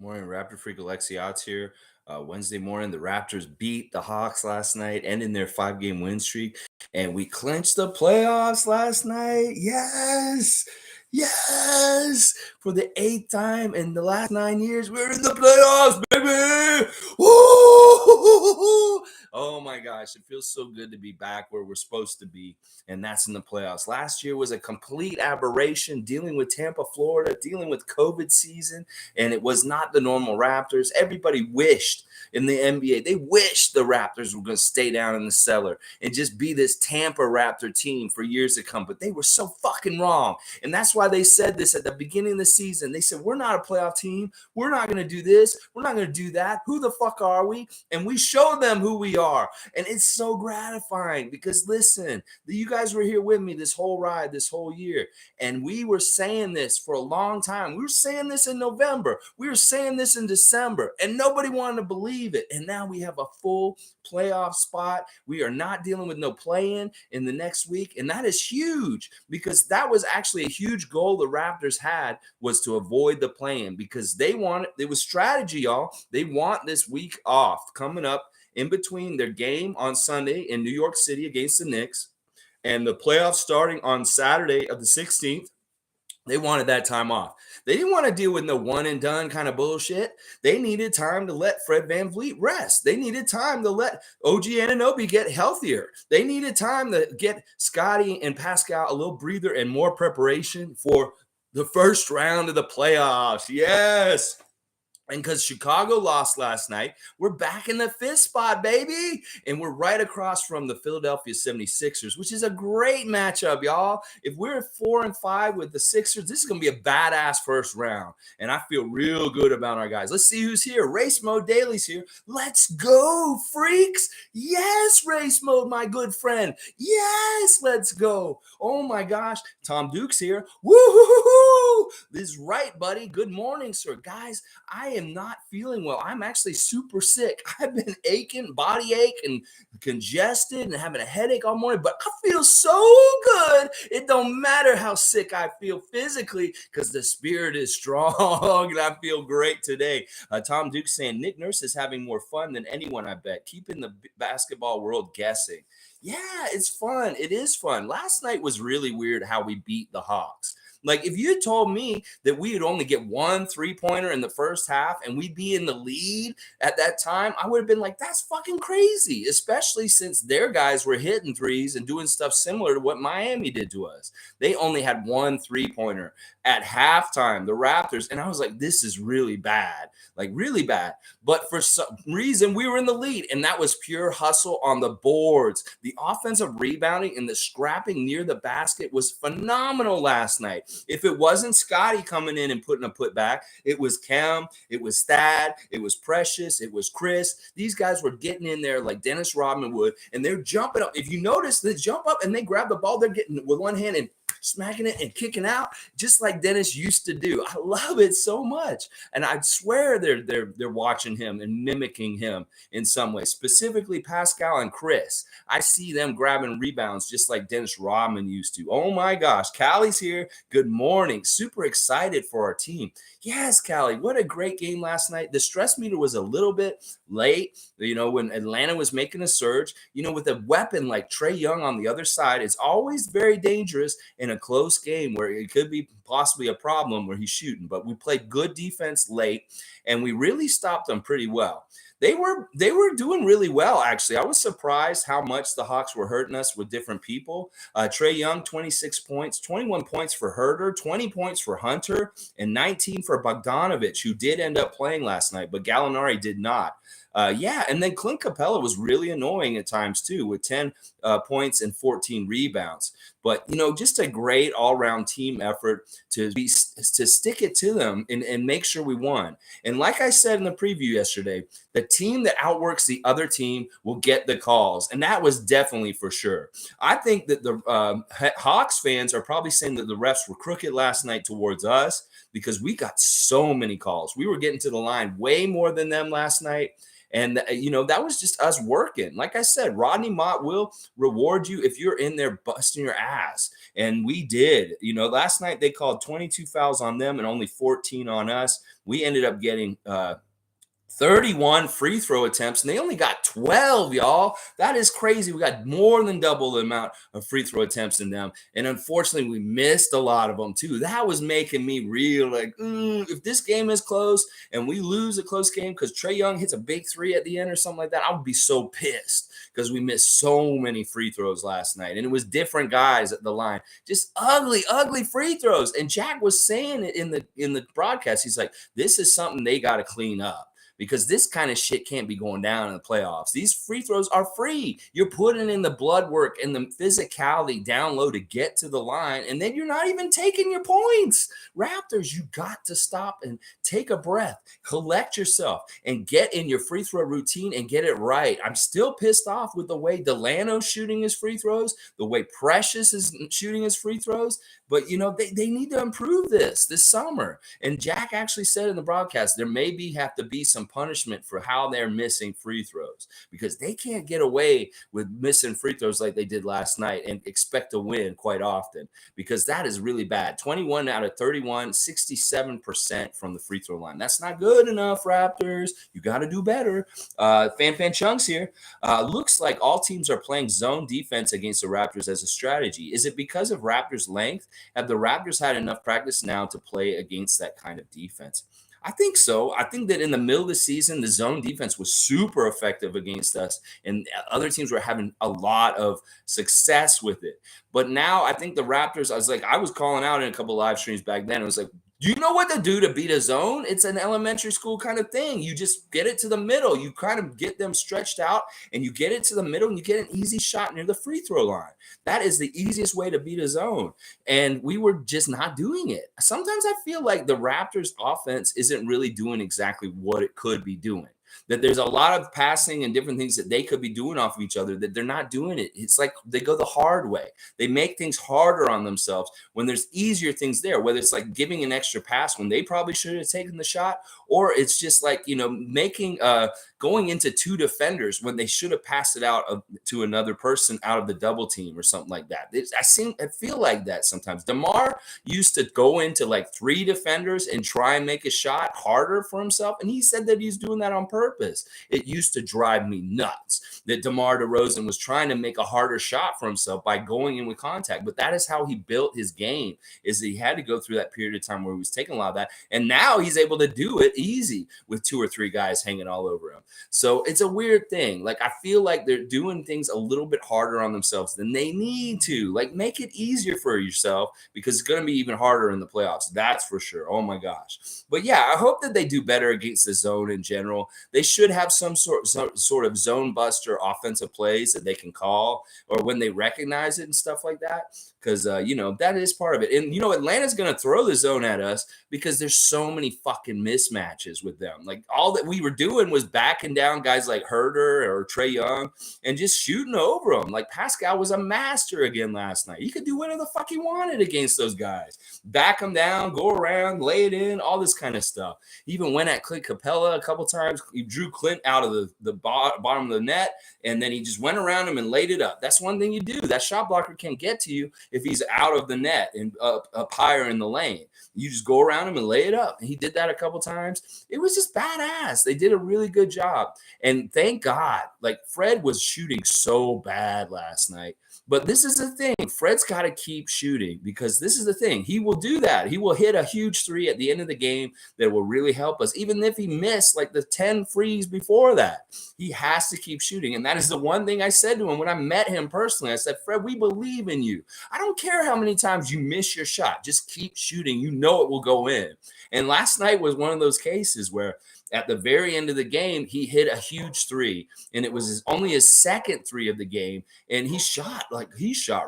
Morning, Raptor Freak Alexey Ots here. Wednesday morning, the Raptors beat the Hawks last night, ending their 5-game win streak, and we clinched the playoffs last night. Yes, yes, for the 8th time in the last 9 years, we're in the playoffs, baby. Woo! Oh my gosh, it feels so good to be back where we're supposed to be, and that's in the playoffs. Last year was a complete aberration, dealing with Tampa, Florida, dealing with COVID season, and it was not the normal Raptors. Everybody wished in the NBA, they wished the Raptors were going to stay down in the cellar and just be this Tampa Raptor team for years to come. But they were so fucking wrong. And that's why they said this at the beginning of the season. They said, we're not a playoff team. We're not going to do this. We're not going to do that. Who the fuck are we? And we showed them who we are. And it's so gratifying because, listen, you guys were here with me this whole ride, this whole year. And we were saying this for a long time. We were saying this in November. We were saying this in December, and nobody wanted to believe it. And now we have a full playoff spot. We are not dealing with no play-in the next week, and that is huge because that was actually a huge goal the Raptors had, was to avoid the play-in because they wanted, it was strategy, y'all. They want this week off coming up in between their game on Sunday in New York City against the Knicks and the playoffs starting on Saturday of the 16th. They wanted that time off. They didn't want to deal with no one and done kind of bullshit. They needed time to let Fred VanVleet rest. They needed time to let OG Anunoby get healthier. They needed time to get Scotty and Pascal a little breather and more preparation for the first round of the playoffs. Yes. And because Chicago lost last night, we're back in the 5th spot, baby. And we're right across from the Philadelphia 76ers, which is a great matchup, y'all. If we're at 4-5 with the Sixers, this is going to be a badass first round. And I feel real good about our guys. Let's see who's here. Race Mode Daly's here. Let's go, freaks. Yes, Race Mode, my good friend. Yes, let's go. Oh, my gosh. Tom Duke's here. Woo-hoo-hoo-hoo. This is right, buddy. Good morning, sir. Guys, I am not feeling well. I'm actually super sick. I've been aching, body ache, and congested and having a headache all morning, but I feel so good. It don't matter how sick I feel physically because the spirit is strong and I feel great today. Tom Duke saying Nick Nurse is having more fun than anyone, I bet, keeping the basketball world guessing. Yeah, it's fun. It is fun. Last night was really weird how we beat the Hawks. Like, if you had told me that we would only get one three-pointer in the first half and we'd be in the lead at that time, I would have been like, that's fucking crazy, especially since their guys were hitting threes and doing stuff similar to what Miami did to us. They only had one three-pointer at halftime, the Raptors, and I was like, this is really bad, like really bad. But for some reason, we were in the lead, and that was pure hustle on the boards. The offensive rebounding and the scrapping near the basket was phenomenal last night. If it wasn't Scotty coming in and putting a putback, it was Cam, it was Thad, it was Precious, it was Chris. These guys were getting in there like Dennis Rodman would, and they're jumping up. If you notice, they jump up and they grab the ball. They're getting with one hand and smacking it and kicking out, just like Dennis used to do. I love it so much, and I swear they're watching him and mimicking him in some way. Specifically, Pascal and Chris. I see them grabbing rebounds just like Dennis Rodman used to. Oh my gosh, Callie's here. Good morning. Super excited for our team. Yes, Callie, what a great game last night. The stress meter was a little bit late, when Atlanta was making a surge. With a weapon like Trae Young on the other side, it's always very dangerous in a close game where it could be possibly a problem where he's shooting. But we played good defense late, and we really stopped them pretty well. They were doing really well, actually. I was surprised how much the Hawks were hurting us with different people. Trae Young, 26 points, 21 points for Herter, 20 points for Hunter, and 19 for Bogdanovich, who did end up playing last night, but Gallinari did not. And then Clint Capella was really annoying at times too, with 10 points and 14 rebounds. But, just a great all-around team effort to stick it to them and make sure we won. And like I said in the preview yesterday, the team that outworks the other team will get the calls. And that was definitely for sure. I think that the Hawks fans are probably saying that the refs were crooked last night towards us because we got so many calls. We were getting to the line way more than them last night. And, that was just us working. Like I said, Rodney Mott will reward you if you're in there busting your ass. And we did. Last night they called 22 fouls on them and only 14 on us. We ended up getting 31 free throw attempts, and they only got 12, y'all. That is crazy. We got more than double the amount of free throw attempts than them. And unfortunately, we missed a lot of them too. That was making me real like, if this game is close and we lose a close game because Trae Young hits a big three at the end or something like that, I would be so pissed because we missed so many free throws last night. And it was different guys at the line, just ugly free throws. And Jack was saying it in the broadcast. He's like, this is something they got to clean up, because this kind of shit can't be going down in the playoffs. These free throws are free. You're putting in the blood work and the physicality down low to get to the line, and then you're not even taking your points. Raptors, you got to stop and take a breath, collect yourself, and get in your free throw routine and get it right. I'm still pissed off with the way Delano's shooting his free throws, the way Precious is shooting his free throws. But, they need to improve this summer. And Jack actually said in the broadcast, there may have to be some punishment for how they're missing free throws, because they can't get away with missing free throws like they did last night and expect to win quite often, because that is really bad. 21 out of 31, 67% from the free throw line. That's not good enough, Raptors. You got to do better. Fan Chunks here. Looks like all teams are playing zone defense against the Raptors as a strategy. Is it because of Raptors' length? Have the Raptors had enough practice now to play against that kind of defense? I think so. I think that in the middle of the season, the zone defense was super effective against us, and other teams were having a lot of success with it. But now I think the Raptors, I was calling out in a couple live streams back then. It was like, you know what to do to beat a zone? It's an elementary school kind of thing. You just get it to the middle. You kind of get them stretched out, and you get it to the middle, and you get an easy shot near the free throw line. That is the easiest way to beat a zone. And we were just not doing it. Sometimes I feel like the Raptors offense isn't really doing exactly what it could be doing. That there's a lot of passing and different things that they could be doing off of each other that they're not doing it. It's like they go the hard way. They make things harder on themselves when there's easier things there, whether it's like giving an extra pass when they probably should have taken the shot, or it's just like, making going into two defenders when they should have passed it out to another person out of the double team or something like that. I feel like that sometimes. DeMar used to go into like three defenders and try and make a shot harder for himself, and he said that he's doing that on purpose. It used to drive me nuts that DeMar DeRozan was trying to make a harder shot for himself by going in with contact. But that is how he built his game, is that he had to go through that period of time where he was taking a lot of that. And now he's able to do it easy with two or three guys hanging all over him. So it's a weird thing. Like, I feel like they're doing things a little bit harder on themselves than they need to. Like, make it easier for yourself, because it's going to be even harder in the playoffs. That's for sure. Oh my gosh. But yeah, I hope that they do better against the zone in general. They should have some sort of zone buster offensive plays that they can call, or when they recognize it and stuff like that. Because, that is part of it. And, Atlanta's going to throw the zone at us because there's so many fucking mismatches with them. Like, all that we were doing was backing down guys like Herter or Trae Young and just shooting over them. Like, Pascal was a master again last night. He could do whatever the fuck he wanted against those guys. Back them down, go around, lay it in, all this kind of stuff. He even went at Clint Capella a couple times. He drew Clint out of the bottom of the net, and then he just went around him and laid it up. That's one thing you do. That shot blocker can't get to you if he's out of the net and up higher in the lane. You just go around him and lay it up. And he did that a couple times. It was just badass. They did a really good job. And thank God, like, Fred was shooting so bad last night. But this is the thing. Fred's got to keep shooting, because this is the thing. He will do that. He will hit a huge three at the end of the game that will really help us, even if he missed like the 10 frees before that. He has to keep shooting. And that is the one thing I said to him when I met him personally. I said, Fred, we believe in you. I don't care how many times you miss your shot. Just keep shooting. You know it will go in. And last night was one of those cases where at the very end of the game, he hit a huge three, and it was only his second three of the game. And he shot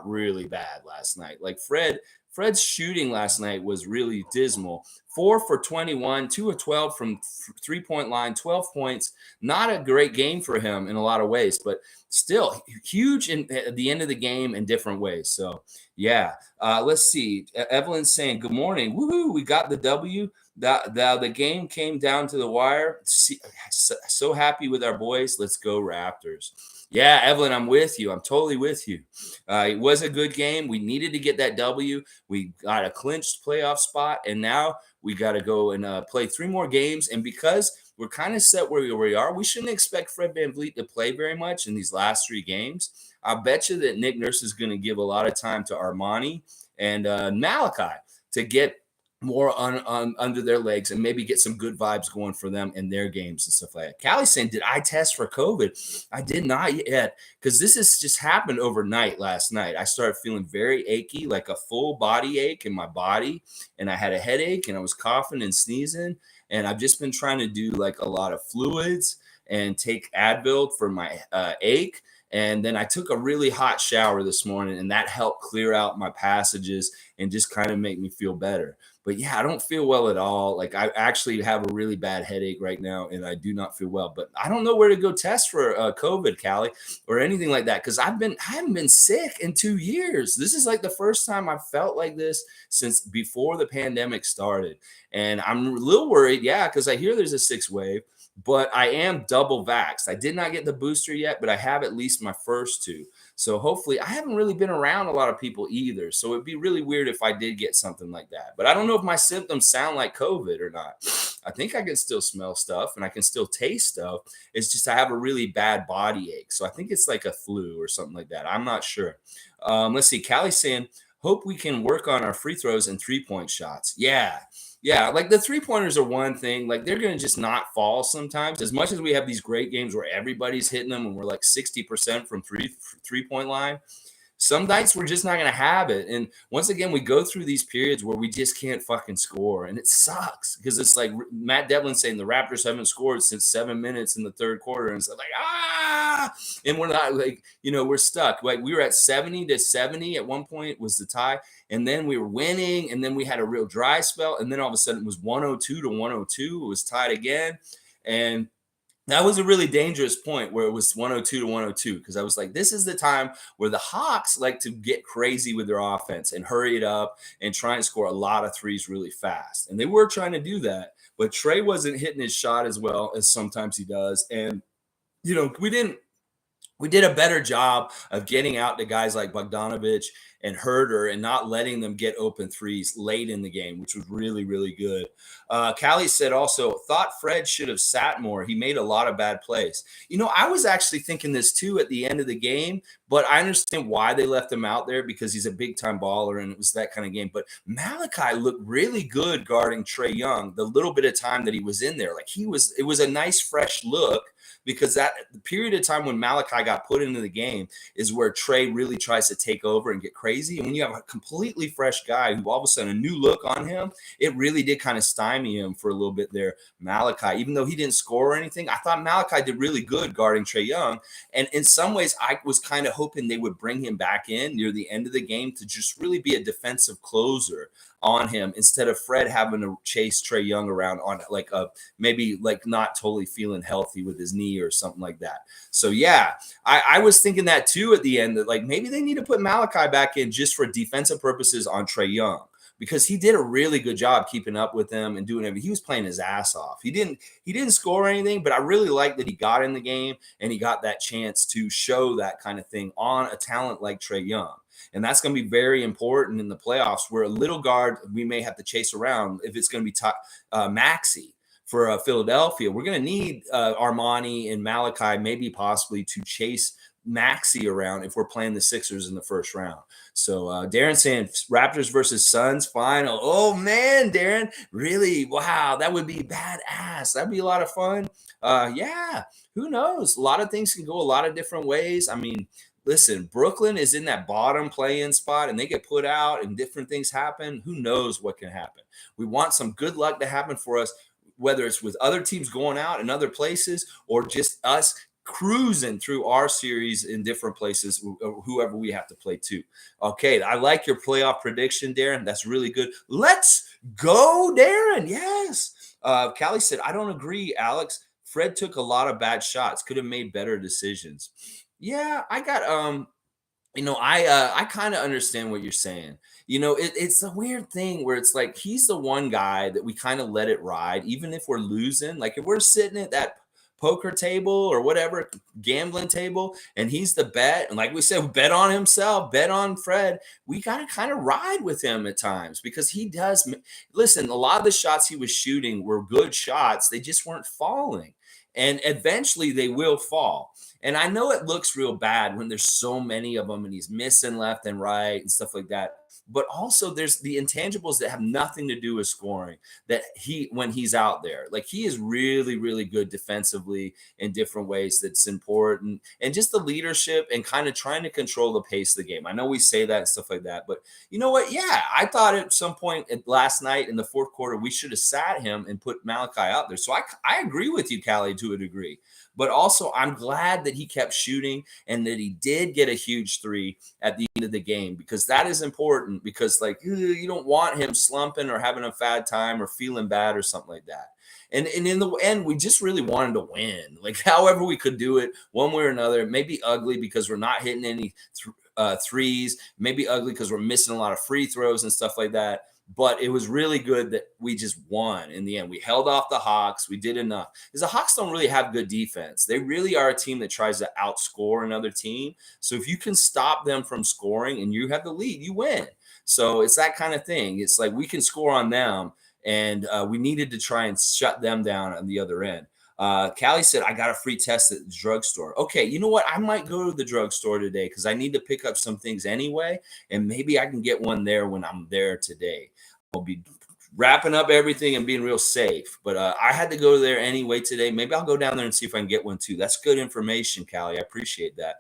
really bad last night. Like, Fred's shooting last night was really dismal. 4 for 21, 2 of 12 from three-point line, 12 points. Not a great game for him in a lot of ways, but still huge at the end of the game in different ways. So, yeah. Let's see. Evelyn's saying, good morning. Woohoo, we got the W. The game came down to the wire. So happy with our boys. Let's go Raptors. Yeah, Evelyn, I'm with you. I'm totally with you. It was a good game. We needed to get that W. We got a clinched playoff spot, and now we got to go and play 3 more games. And because we're kind of set where we are, we shouldn't expect Fred VanVleet to play very much in these last 3 games. I bet you that Nick Nurse is going to give a lot of time to Armani and Malachi to get more on under their legs and maybe get some good vibes going for them in their games and stuff like that. Callie's saying, did I test for COVID? I did not yet, because this has just happened overnight last night. I started feeling very achy, like a full body ache in my body, and I had a headache and I was coughing and sneezing, and I've just been trying to do like a lot of fluids and take Advil for my ache. And then I took a really hot shower this morning, and that helped clear out my passages and just kind of make me feel better. But yeah, I don't feel well at all. Like, I actually have a really bad headache right now, and I do not feel well. But I don't know where to go test for COVID, Callie, or anything like that, because I haven't been sick in 2 years. This is like the first time I felt like this since before the pandemic started, and I'm a little worried. Yeah, because I hear there's a 6th wave. But I am double vaxxed. I did not get the booster yet, but I have at least my first 2. So hopefully, I haven't really been around a lot of people either. So it'd be really weird if I did get something like that. But I don't know if my symptoms sound like COVID or not. I think I can still smell stuff and I can still taste stuff. It's just I have a really bad body ache. So I think it's like a flu or something like that. I'm not sure. Let's see. Callie's saying, hope we can work on our free throws and 3-point shots. Yeah. Yeah, like the 3-pointers are one thing. Like, they're going to just not fall sometimes. As much as we have these great games where everybody's hitting them and we're like 60% from three-point line, some nights we're just not going to have it. And once again, we go through these periods where we just can't fucking score. And it sucks because it's like Matt Devlin saying the Raptors haven't scored since 7 minutes in the third quarter. And it's like, and we're not like, we're stuck. Like, we were at 70-70 at one point was the tie. And then we were winning. And then we had a real dry spell. And then all of a sudden it was 102-102. It was tied again. And that was a really dangerous point where it was 102-102, because I was like, this is the time where the Hawks like to get crazy with their offense and hurry it up and try and score a lot of threes really fast. And they were trying to do that, but Trey wasn't hitting his shot as well as sometimes he does. And, we did a better job of getting out to guys like Bogdanovich and Herder and not letting them get open threes late in the game, which was really, really good. Callie said also, thought Fred should have sat more. He made a lot of bad plays. I was actually thinking this too at the end of the game, but I understand why they left him out there, because he's a big time baller and it was that kind of game. But Malachi looked really good guarding Trae Young the little bit of time that he was in there. Like, it was a nice fresh look, because that the period of time when Malachi got put into the game is where Trey really tries to take over and get crazy. And when you have a completely fresh guy who all of a sudden a new look on him, it really did kind of stymie him for a little bit there. Malachi, even though he didn't score or anything, I thought Malachi did really good guarding Trae Young. And in some ways, I was kind of hoping they would bring him back in near the end of the game to just really be a defensive closer on him, instead of Fred having to chase Trae Young around on like maybe like not totally feeling healthy with his knee or something like that. So yeah, I was thinking that too at the end, that like maybe they need to put Malachi back in just for defensive purposes on Trae Young, because he did a really good job keeping up with them and doing everything. He was playing his ass off. He didn't score anything, but I really like that he got in the game and he got that chance to show that kind of thing on a talent like Trae Young. And that's going to be very important in the playoffs, where a little guard we may have to chase around if it's going to be Maxey for Philadelphia. We're going to need Armani and Malachi, maybe possibly, to chase Maxey around if we're playing the Sixers in the first round. So Darren saying Raptors versus Suns final. Oh, man, Darren, really? Wow, that would be badass. That'd be a lot of fun. Yeah, who knows? A lot of things can go a lot of different ways. I mean, listen, Brooklyn is in that bottom play-in spot and they get put out and different things happen. Who knows what can happen? We want some good luck to happen for us, whether it's with other teams going out in other places or just us cruising through our series in different places, whoever we have to play to. Okay, I like your playoff prediction, Darren. That's really good. Let's go, Darren. Yes. Callie said, I don't agree, Alex. Fred took a lot of bad shots. Could have made better decisions. Yeah, I got I kind of understand what you're saying. It's a weird thing where it's like he's the one guy that we kind of let it ride, even if we're losing. Like if we're sitting at that poker table or whatever gambling table, and he's the bet. And like we said, bet on himself, bet on Fred. We got to kind of ride with him at times because he does. Listen, a lot of the shots he was shooting were good shots. They just weren't falling. And eventually they will fall. And I know it looks real bad when there's so many of them and he's missing left and right and stuff like that. But also there's the intangibles that have nothing to do with scoring that when he's out there, like he is really, really good defensively in different ways. That's important. And just the leadership and kind of trying to control the pace of the game. I know we say that and stuff like that, but you know what? Yeah, I thought at some point last night in the fourth quarter, we should have sat him and put Malachi out there. So I agree with you, Callie, to a degree. But also, I'm glad that he kept shooting and that he did get a huge three at the end of the game, because that is important, because like you don't want him slumping or having a bad time or feeling bad or something like that. And in the end, we just really wanted to win. Like however we could do it one way or another. Maybe ugly because we're not hitting any threes. Maybe ugly because we're missing a lot of free throws and stuff like that. But it was really good that we just won in the end. We held off the Hawks. We did enough. Because the Hawks don't really have good defense. They really are a team that tries to outscore another team. So if you can stop them from scoring and you have the lead, you win. So it's that kind of thing. It's like we can score on them, and we needed to try and shut them down on the other end. Callie said, I got a free test at the drugstore. Okay, you know what? I might go to the drugstore today because I need to pick up some things anyway, and maybe I can get one there when I'm there today. I'll be wrapping up everything and being real safe. But I had to go there anyway today. Maybe I'll go down there and see if I can get one too. That's good information, Callie. I appreciate that.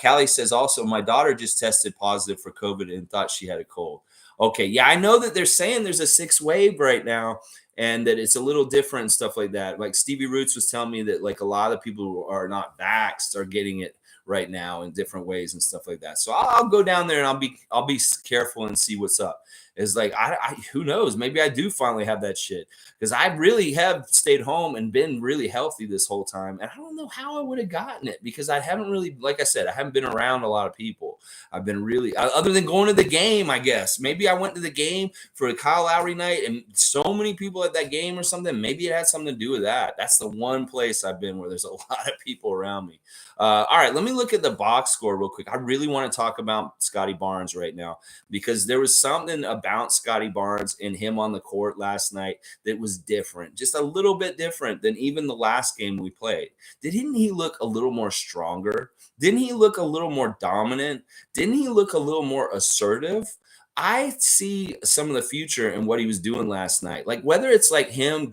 Callie says also, my daughter just tested positive for COVID and thought she had a cold. Okay, yeah, I know that they're saying there's a 6th wave right now, and that it's a little different and stuff like that. Like Stevie Roots was telling me that like a lot of people who are not vaxxed are getting it right now in different ways and stuff like that. So I'll go down there and I'll be careful and see what's up. Is like I who knows? Maybe I do finally have that shit, because I really have stayed home and been really healthy this whole time, and I don't know how I would have gotten it, because I haven't really, like I said, I haven't been around a lot of people. I've been really, other than going to the game, I guess. Maybe I went to the game for a Kyle Lowry night and so many people at that game or something. Maybe it had something to do with that. That's the one place I've been where there's a lot of people around me. All right, let me look at the box score real quick. I really want to talk about Scotty Barnes right now, because there was something about Scotty Barnes and him on the court last night that was different, just a little bit different than even the last game we played. Didn't he look a little more stronger? Didn't he look a little more dominant? Didn't he look a little more assertive? I see some of the future in what he was doing last night. Like whether it's like him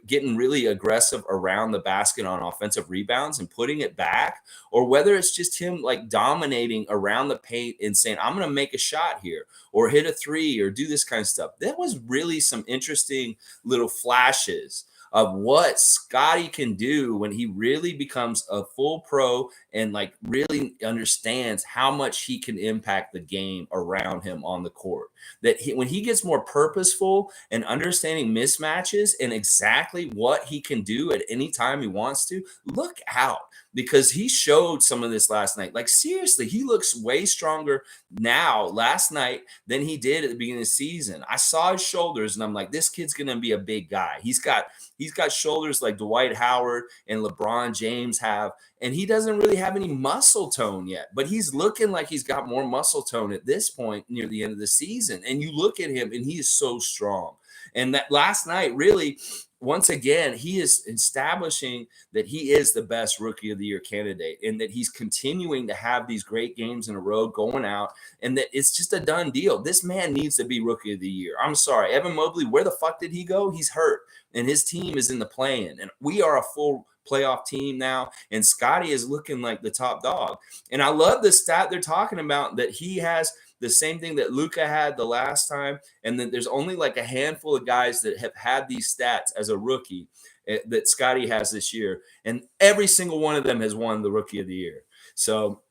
getting really aggressive around the basket on offensive rebounds and putting it back, or whether it's just him like dominating around the paint and saying, I'm going to make a shot here or hit a three or do this kind of stuff. That was really some interesting little flashes of what Scotty can do when he really becomes a full pro and like really understands how much he can impact the game around him on the court. That when he gets more purposeful and understanding mismatches and exactly what he can do at any time he wants to, look out, because he showed some of this last night. Like seriously, he looks way stronger now last night than he did at the beginning of the season. I saw his shoulders and I'm like, this kid's going to be a big guy. He's got shoulders like Dwight Howard and LeBron James have, and he doesn't really have any muscle tone yet, but he's looking like he's got more muscle tone at this point near the end of the season. And you look at him and he is so strong. And that last night, really, once again, he is establishing that he is the best rookie of the year candidate, and that he's continuing to have these great games in a row going out, and that it's just a done deal. This man needs to be rookie of the year. I'm sorry. Evan Mobley, where the fuck did he go? He's hurt, and his team is in the play-in, and we are a full playoff team now, and Scotty is looking like the top dog. And I love the stat they're talking about, that he has the same thing that Luka had the last time, and then there's only like a handful of guys that have had these stats as a rookie that Scotty has this year, and every single one of them has won the rookie of the year. So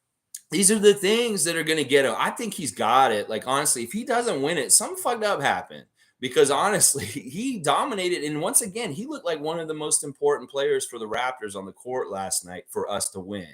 these are the things that are going to get him. I think he's got it. Like honestly, if he doesn't win it, something fucked up happened. Because honestly, he dominated. And once again, he looked like one of the most important players for the Raptors on the court last night for us to win.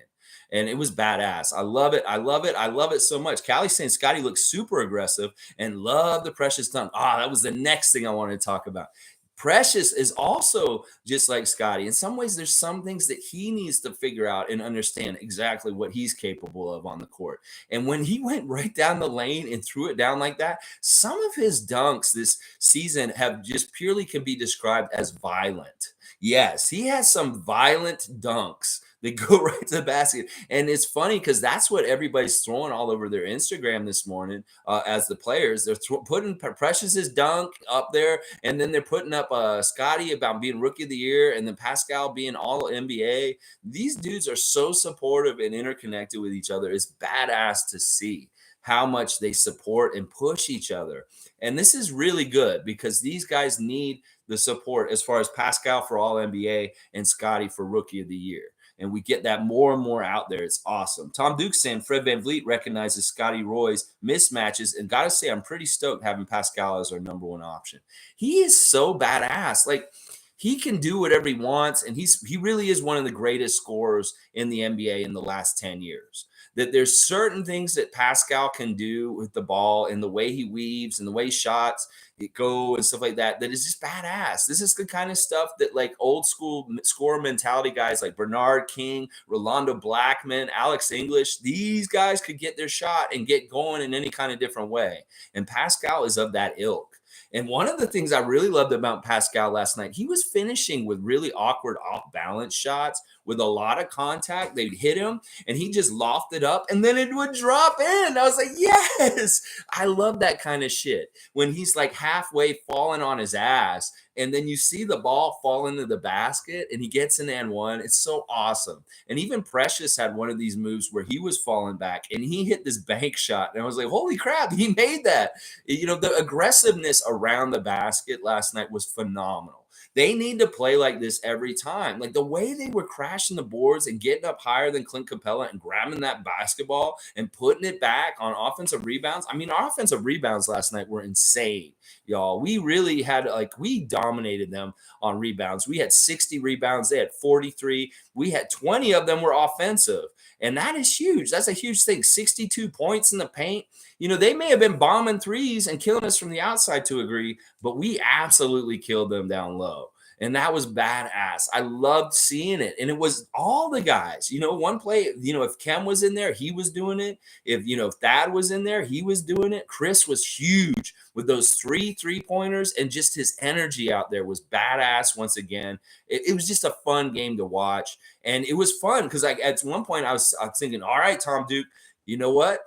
And it was badass. I love it. I love it. I love it so much. Callie's saying Scotty looks super aggressive and love the precious dunk. That was the next thing I wanted to talk about. Precious is also just like Scotty. In some ways, there's some things that he needs to figure out and understand exactly what he's capable of on the court. And when he went right down the lane and threw it down like that, some of his dunks this season have just purely can be described as violent. Yes, he has some violent dunks that go right to the basket. And it's funny because that's what everybody's throwing all over their Instagram this morning as the players. They're putting Precious's dunk up there, and then they're putting up Scotty about being rookie of the year, and then Pascal being all NBA. These dudes are so supportive and interconnected with each other. It's badass to see how much they support and push each other. And this is really good because these guys need the support as far as Pascal for all NBA and Scotty for rookie of the year. And we get that more and more out there. It's awesome. Tom Duke's saying Fred VanVleet recognizes Scotty Roy's mismatches. And got to say, I'm pretty stoked having Pascal as our number one option. He is so badass. Like, he can do whatever he wants. And he really is one of the greatest scorers in the NBA in the last 10 years. That there's certain things that Pascal can do with the ball and the way he weaves and the way shots go and stuff like that, that is just badass. This is the kind of stuff that like old school scorer mentality guys like Bernard King, Rolando Blackman, Alex English, these guys could get their shot and get going in any kind of different way. And Pascal is of that ilk. And one of the things I really loved about Pascal last night, he was finishing with really awkward off-balance shots with a lot of contact. They'd hit him, and he just lofted up, and then it would drop in. I was like, yes! I love that kind of shit. When he's like halfway falling on his ass, and then you see the ball fall into the basket, and he gets an and one. It's so awesome. And even Precious had one of these moves where he was falling back, and he hit this bank shot. And I was like, holy crap, he made that. You know, the aggressiveness around the basket last night was phenomenal. They need to play like this every time. Like the way they were crashing the boards and getting up higher than Clint Capella and grabbing that basketball and putting it back on offensive rebounds. I mean, our offensive rebounds last night were insane, y'all. We really had, we dominated them on rebounds. We had 60 rebounds. They had 43. We had 20 of them were offensive. And that is huge. That's a huge thing. 62 points in the paint. You know, they may have been bombing threes and killing us from the outside to a degree, but we absolutely killed them down low. And that was badass. I loved seeing it. And it was all the guys. You know, one play, you know, if Kem was in there, he was doing it. If Thad was in there, he was doing it. Chris was huge with those 3-3-pointers, and just his energy out there was badass once again. It was just a fun game to watch. And it was fun because at one point I was thinking, all right, Tom Duke, you know what?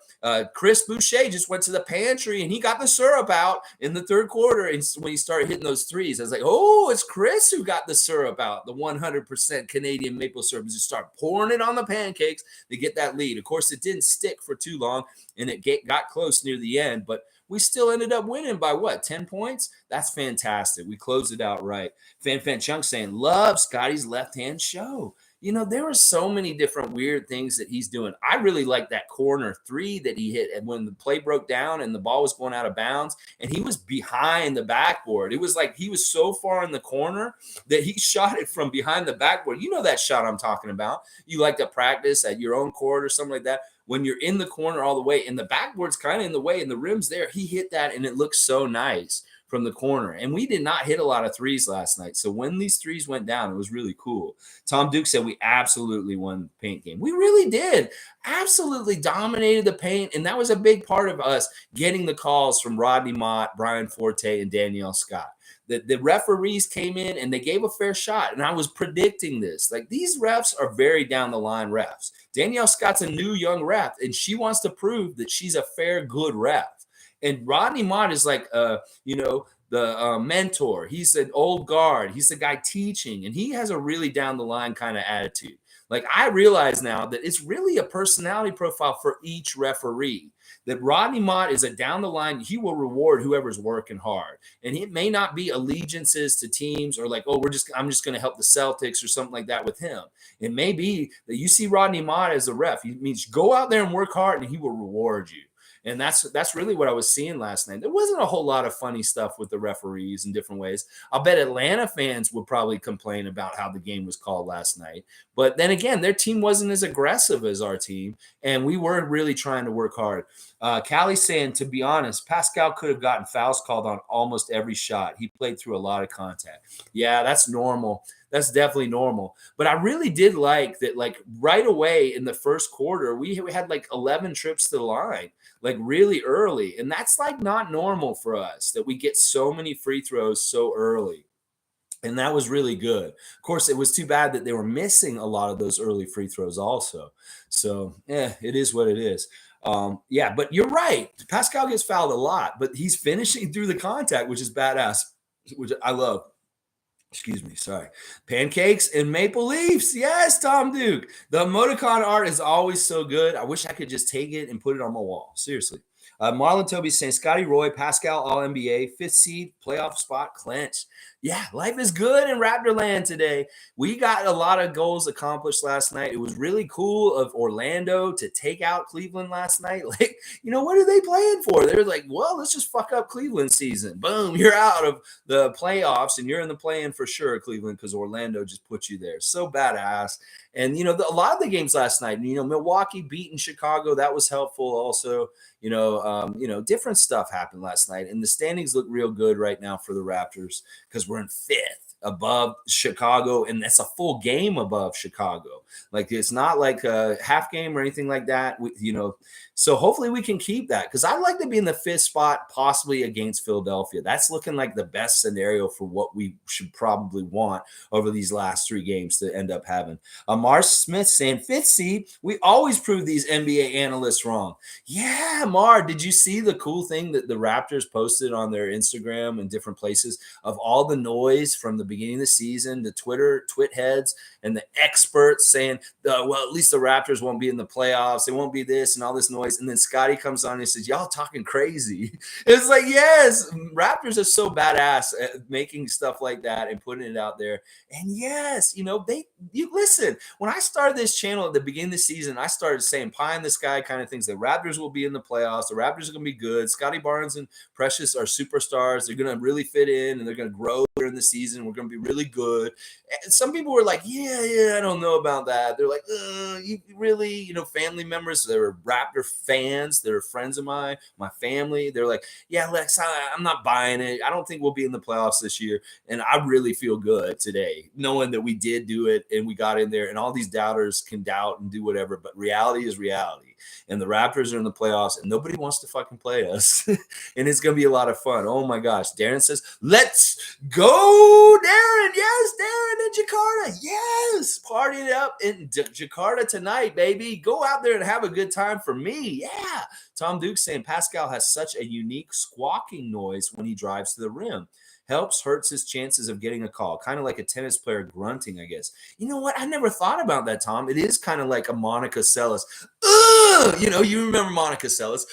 Chris Boucher just went to the pantry and he got the syrup out in the third quarter. And when he started hitting those threes, I was like, oh, it's Chris who got the syrup out, the 100% Canadian maple syrup. Just start pouring it on the pancakes to get that lead. Of course, it didn't stick for too long and it got close near the end, but we still ended up winning by what, 10 points? That's fantastic. We closed it out right. Fan Chunk saying, love Scotty's left-hand show. You know, there were so many different weird things that he's doing. I really like that corner three that he hit. And when the play broke down and the ball was going out of bounds and he was behind the backboard, it was like he was so far in the corner that he shot it from behind the backboard. You know that shot I'm talking about. You like to practice at your own court or something like that. When you're in the corner all the way and the backboard's kind of in the way and the rim's there, he hit that and it looks so nice from the corner. And we did not hit a lot of threes last night. So when these threes went down, it was really cool. Tom Duke said we absolutely won the paint game. We really did. Absolutely dominated the paint. And that was a big part of us getting the calls from Rodney Mott, Brian Forte, and Danielle Scott. The referees came in and they gave a fair shot. And I was predicting this. Like, these refs are very down the line refs. Danielle Scott's a new young ref, and she wants to prove that she's a fair, good ref. And Rodney Mott is like, the mentor. He's an old guard. He's the guy teaching, and he has a really down the line kind of attitude. Like, I realize now that it's really a personality profile for each referee. That Rodney Mott is a down the line. He will reward whoever's working hard, and it may not be allegiances to teams or like, oh, I'm just going to help the Celtics or something like that with him. It may be that you see Rodney Mott as a ref. He means go out there and work hard, and he will reward you. And that's really what I was seeing last night. There wasn't a whole lot of funny stuff with the referees in different ways. I'll bet Atlanta fans would probably complain about how the game was called last night. But then again, their team wasn't as aggressive as our team, and we were really trying to work hard. Callie's saying, to be honest, Pascal could have gotten fouls called on almost every shot. He played through a lot of contact. Yeah, that's normal. That's definitely normal. But I really did like that, like right away in the first quarter, we had like 11 trips to the line, like really early. And that's like not normal for us that we get so many free throws so early. And that was really good. Of course, it was too bad that they were missing a lot of those early free throws also. So, it is what it is. Yeah, but you're right. Pascal gets fouled a lot, but he's finishing through the contact, which is badass, which I love. Excuse me, sorry. Pancakes and maple leaves. Yes, Tom Duke. The emoticon art is always so good. I wish I could just take it and put it on my wall. Seriously. Marlon Toby saying Scotty Roy, Pascal, All NBA, 5th seed, playoff spot, clinch. Yeah, life is good in Raptor land today. We got a lot of goals accomplished last night. It was really cool of Orlando to take out Cleveland last night. Like, what are they playing for? They were like, well, let's just fuck up Cleveland season. Boom, you're out of the playoffs and you're in the play-in for sure, Cleveland, because Orlando just put you there. So badass. And, a lot of the games last night, Milwaukee beating Chicago, that was helpful also. Different stuff happened last night. And the standings look real good right now for the Raptors because we're in 5th above Chicago, and that's a full game above Chicago. Like, it's not like a half game or anything like that. So hopefully we can keep that, because I'd like to be in the 5th spot, possibly against Philadelphia. That's looking like the best scenario for what we should probably want over these last 3 games to end up having. Mars Smith saying 5th seed. We always prove these NBA analysts wrong. Yeah, Mar, did you see the cool thing that the Raptors posted on their Instagram and different places of all the noise from the beginning of the season, the twit heads and the experts saying, well, at least the Raptors won't be in the playoffs. They won't be this and all this noise. And then Scotty comes on and says, y'all talking crazy. It's like, yes, Raptors are so badass at making stuff like that and putting it out there. And yes, you listen, when I started this channel at the beginning of the season, I started saying pie in the sky kind of things. The Raptors will be in the playoffs. The Raptors are going to be good. Scotty Barnes and Precious are superstars. They're going to really fit in and they're going to grow during the season. We're going to be really good. And some people were like, yeah, I don't know about that. They're like, you really, family members, they were Raptor fans. They're friends of mine, my family. They're like, yeah, Lex, I'm not buying it. I don't think we'll be in the playoffs this year. And I really feel good today, knowing that we did do it and we got in there, and all these doubters can doubt and do whatever, but reality is reality. And the Raptors are in the playoffs and nobody wants to fucking play us. And it's going to be a lot of fun. Oh my gosh. Darren says, let's go, Darren. Yes, Darren in Jakarta. Yes. Party it up in Jakarta tonight, baby. Go out there and have a good time for me. Yeah. Tom Duke saying Pascal has such a unique squawking noise when he drives to the rim. Hurts his chances of getting a call. Kind of like a tennis player grunting, I guess. You know what? I never thought about that, Tom. It is kind of like a Monica Seles. You remember Monica Seles.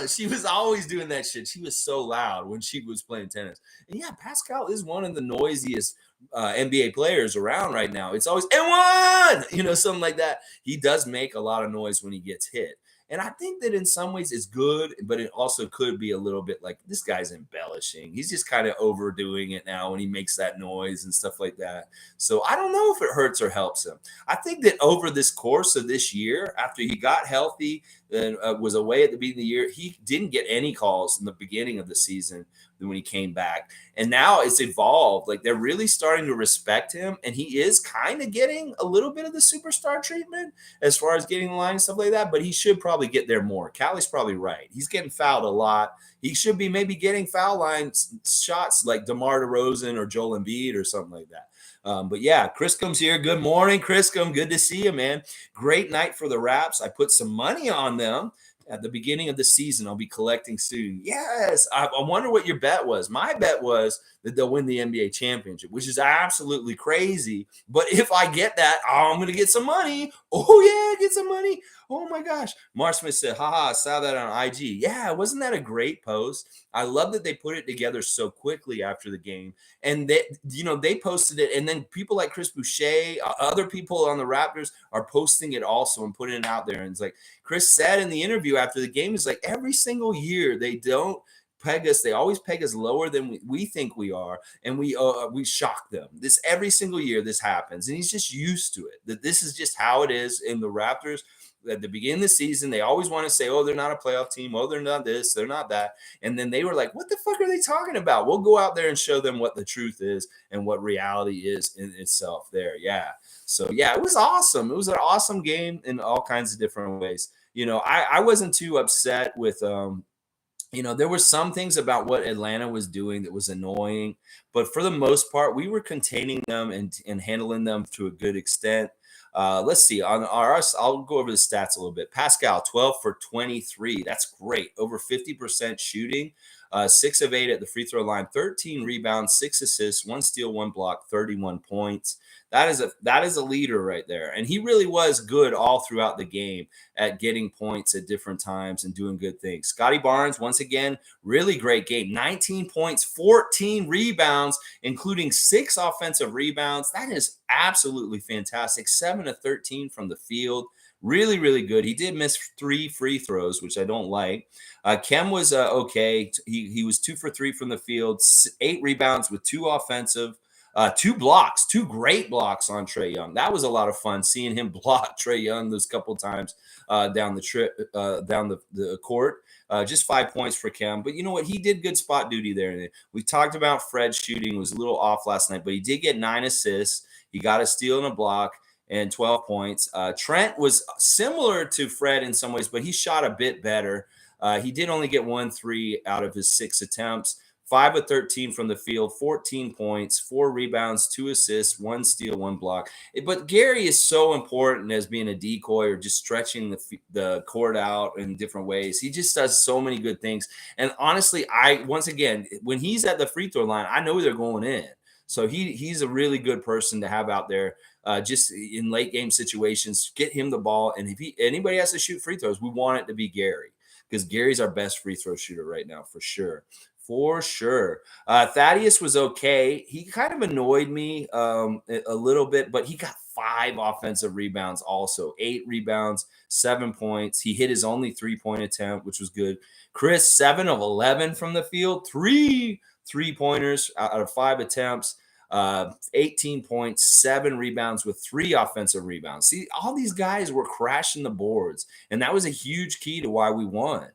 She was always doing that shit. She was so loud when she was playing tennis. And yeah, Pascal is one of the noisiest NBA players around right now. It's always, and one, something like that. He does make a lot of noise when he gets hit. And I think that in some ways it's good, but it also could be a little bit like this guy's embellishing. He's just kind of overdoing it now when he makes that noise and stuff like that. So I don't know if it hurts or helps him. I think that over this course of this year, after he got healthy and was away at the beginning of the year, he didn't get any calls in the beginning of the season when he came back. And now it's evolved. Like, they're really starting to respect him. And he is kind of getting a little bit of the superstar treatment as far as getting the line and stuff like that. But he should probably get there more. Callie's probably right. He's getting fouled a lot. He should be maybe getting foul line shots like DeMar DeRozan or Joel Embiid or something like that. But yeah, Criscom's here. Good morning, Criscom. Good to see you, man. Great night for the Raps. I put some money on them. At the beginning of the season, I'll be collecting soon. Yes. I wonder what your bet was. My bet was that they'll win the NBA championship, which is absolutely crazy. But if I get that, I'm going to get some money. Oh, yeah, get some money. Oh my gosh. Mark Smith said, haha, I saw that on IG. Yeah, wasn't that a great post? I love that they put it together so quickly after the game. And they posted it. And then people like Chris Boucher, other people on the Raptors are posting it also and putting it out there. And it's like Chris said in the interview after the game, is like every single year they don't peg us. They always peg us lower than we think we are, and we shock them. This every single year this happens, and he's just used to it. That this is just how it is in the Raptors. At the beginning of the season, they always want to say, "Oh, they're not a playoff team. Oh, they're not this. They're not that." And then they were like, "What the fuck are they talking about?" We'll go out there and show them what the truth is and what reality is in itself. There, yeah. So yeah, it was awesome. It was an awesome game in all kinds of different ways. I wasn't too upset with there were some things about what Atlanta was doing that was annoying, but for the most part, we were containing them and handling them to a good extent. Let's see. On I'll go over the stats a little bit. Pascal, 12 for 23. That's great. Over 50% shooting. 6 of 8 at the free throw line, 13 rebounds, 6 assists, 1 steal, 1 block, 31 points. That is a leader right there. And he really was good all throughout the game at getting points at different times and doing good things. Scotty Barnes, once again, really great game. 19 points, 14 rebounds, including 6 offensive rebounds. That is absolutely fantastic. 7 of 13 from the field. Really, really good. He did miss 3 free throws, which I don't like. Kem was okay. He was 2 for 3 from the field, 8 rebounds with 2 offensive. 2 blocks, 2 great blocks on Trae Young. That was a lot of fun seeing him block Trae Young those couple times down the court. Just 5 points for Kem. But you know what? He did good spot duty there. We talked about Fred's shooting was a little off last night, but he did get 9 assists. He got a steal and a block and 12 points. Trent was similar to Fred in some ways, but he shot a bit better. He did only get 1 3 out of his 6 attempts. 5 of 13 from the field, 14 points, 4 rebounds, 2 assists, 1 steal, 1 block. But Gary is so important as being a decoy or just stretching the court out in different ways. He just does so many good things. And honestly, once again, when he's at the free throw line, I know they're going in. So he's a really good person to have out there just in late game situations. Get him the ball. And if anybody has to shoot free throws, we want it to be Gary because Gary's our best free throw shooter right now for sure. For sure. Thaddeus was okay. He kind of annoyed me a little bit, but he got 5 offensive rebounds also. 8 rebounds, 7 points. He hit his only 3-point attempt, which was good. Chris, 7 of 11 from the field. 3 3-pointers out of 5 attempts. 18 points, 7 rebounds with 3 offensive rebounds. See, all these guys were crashing the boards, and that was a huge key to why we won.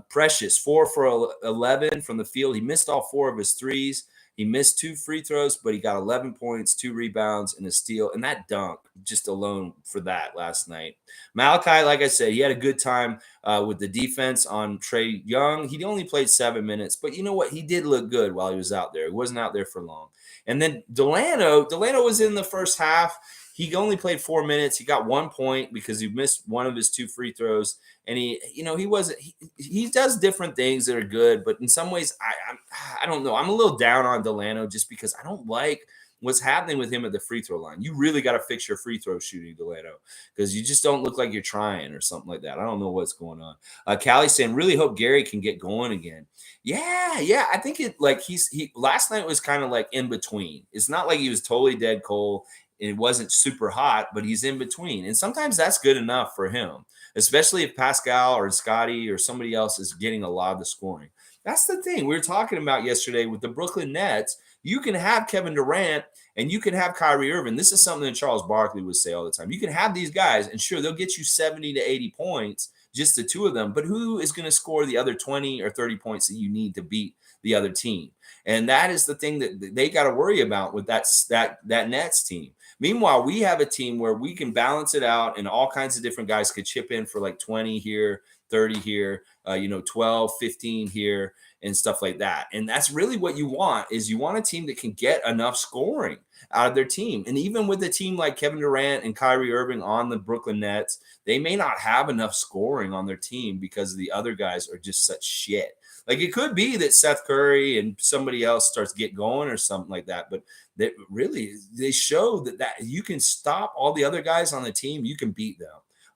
Precious, 4 for 11 from the field. He missed all 4 of his threes. He missed 2 free throws, but he got 11 points, 2 rebounds, and a steal. And that dunk just alone for that last night. Malachi, like I said, he had a good time with the defense on Trae Young. He only played 7 minutes, but you know what? He did look good while he was out there. He wasn't out there for long. And then Delano was in the first half. He only played 4 minutes. He got 1 point because he missed one of his 2 free throws. And he does different things that are good, but in some ways, I don't know. I'm a little down on Delano just because I don't like what's happening with him at the free throw line. You really got to fix your free throw shooting, Delano, because you just don't look like you're trying or something like that. I don't know what's going on. Callie saying, really hope Gary can get going again. Yeah. I think he last night was kind of like in between. It's not like he was totally dead cold. It wasn't super hot, but he's in between. And sometimes that's good enough for him, especially if Pascal or Scotty or somebody else is getting a lot of the scoring. That's the thing we were talking about yesterday with the Brooklyn Nets. You can have Kevin Durant and you can have Kyrie Irving. This is something that Charles Barkley would say all the time. You can have these guys, and sure, they'll get you 70 to 80 points, just the 2 of them. But who is going to score the other 20 or 30 points that you need to beat the other team? And that is the thing that they got to worry about with that Nets team. Meanwhile, we have a team where we can balance it out, and all kinds of different guys could chip in for like 20 here, 30 here, 12, 15 here, and stuff like that. And that's really what you want, is you want a team that can get enough scoring out of their team. And even with a team like Kevin Durant and Kyrie Irving on the Brooklyn Nets, they may not have enough scoring on their team because the other guys are just such shit. Like, it could be that Seth Curry and somebody else starts get going or something like that, but they show that you can stop all the other guys on the team. You can beat them.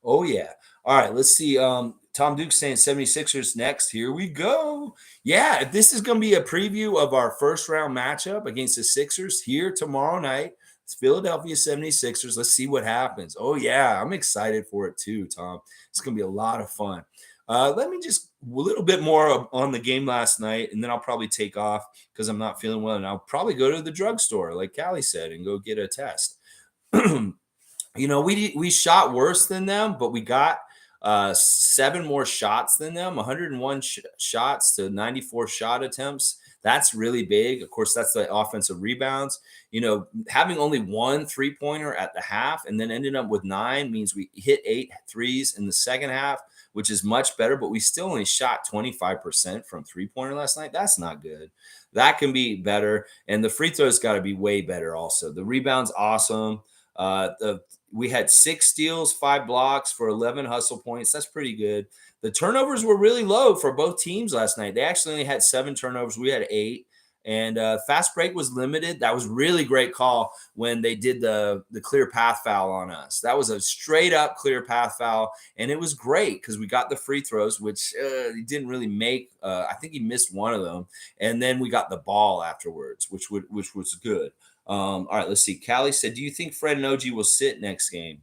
Oh, yeah. All right, let's see. Tom Duke's saying 76ers next. Here we go. Yeah, this is going to be a preview of our first round matchup against the Sixers here tomorrow night. It's Philadelphia 76ers. Let's see what happens. Oh, yeah, I'm excited for it too, Tom. It's going to be a lot of fun. Let me just a little bit more on the game last night, and then I'll probably take off because I'm not feeling well. And I'll probably go to the drugstore, like Callie said, and go get a test. We shot worse than them, but we got 7 more shots than them, 101 shots to 94 shot attempts. That's really big. Of course, that's the offensive rebounds. Having only 1 3-pointer at the half and then ending up with 9 means we hit 8 threes in the second half, which is much better, but we still only shot 25% from 3-pointer last night. That's not good. That can be better. And the free throws got to be way better also. The rebound's awesome. We had 6 steals, 5 blocks for 11 hustle points. That's pretty good. The turnovers were really low for both teams last night. They actually only had 7 turnovers. We had 8. And fast break was limited. That was really great call when they did the clear path foul on us. That was a straight up clear path foul. And it was great because we got the free throws, which he didn't really make. I think he missed one of them. And then we got the ball afterwards, which was good. All right, let's see. Callie said, do you think Fred and OG will sit next game?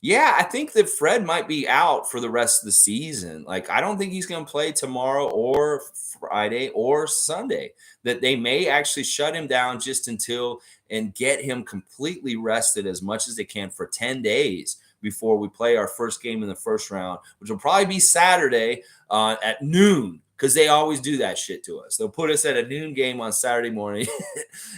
Yeah, I think that Fred might be out for the rest of the season. Like, I don't think he's going to play tomorrow or Friday or Sunday. That they may actually shut him down just until and get him completely rested as much as they can for 10 days before we play our first game in the first round, which will probably be Saturday at noon. Because they always do that shit to us. They'll put us at a noon game on Saturday morning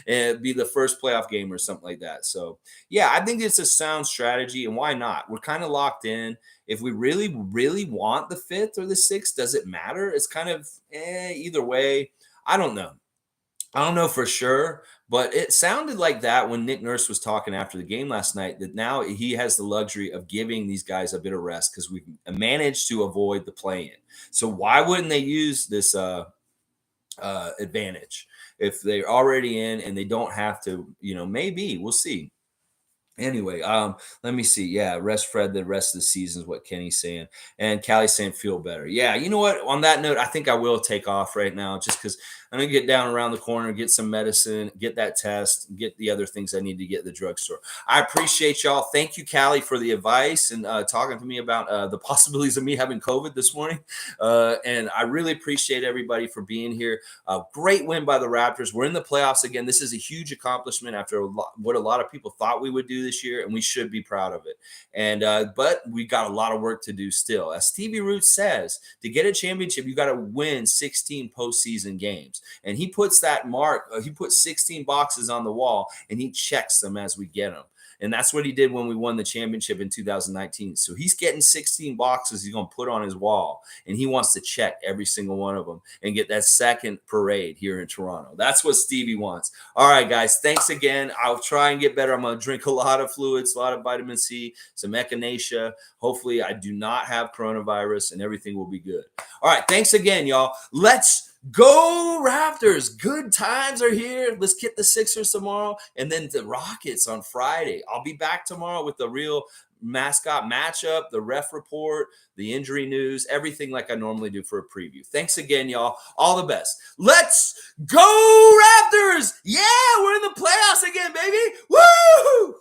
and it'd be the first playoff game or something like that. So, yeah, I think it's a sound strategy. And why not? We're kind of locked in. If we really, really want the 5th or the 6th, does it matter? It's kind of either way. I don't know. I don't know for sure, but it sounded like that when Nick Nurse was talking after the game last night, that now he has the luxury of giving these guys a bit of rest because we've managed to avoid the play-in. So why wouldn't they use this advantage if they're already in and they don't have to, maybe we'll see. Anyway, let me see. Yeah, rest Fred the rest of the season is what Kenny's saying. And Callie's saying feel better. Yeah, you know what? On that note, I think I will take off right now just because I'm going to get down around the corner, get some medicine, get that test, get the other things I need to get at the drugstore. I appreciate y'all. Thank you, Callie, for the advice and talking to me about the possibilities of me having COVID this morning. And I really appreciate everybody for being here. Great win by the Raptors. We're in the playoffs again. This is a huge accomplishment after what a lot of people thought we would do this year, and we should be proud of it. And but we got a lot of work to do still. As Stevie Roots says, to get a championship, you got to win 16 postseason games. And he puts that mark, he puts 16 boxes on the wall, and he checks them as we get them. And that's what he did when we won the championship in 2019. So he's getting 16 boxes he's going to put on his wall, and he wants to check every single one of them and get that second parade here in Toronto. That's what Stevie wants. All right, guys, thanks again. I'll try and get better. I'm going to drink a lot of fluids, a lot of vitamin C, some echinacea. Hopefully I do not have coronavirus, and everything will be good. All right, thanks again, y'all. Let's go Raptors. Good times are here. Let's get the Sixers tomorrow and then the Rockets on Friday. I'll be back tomorrow with the real mascot matchup, the ref report, the injury news, everything like I normally do for a preview. Thanks again, y'all. All the best. Let's go Raptors. Yeah, we're in the playoffs again, baby. Woo!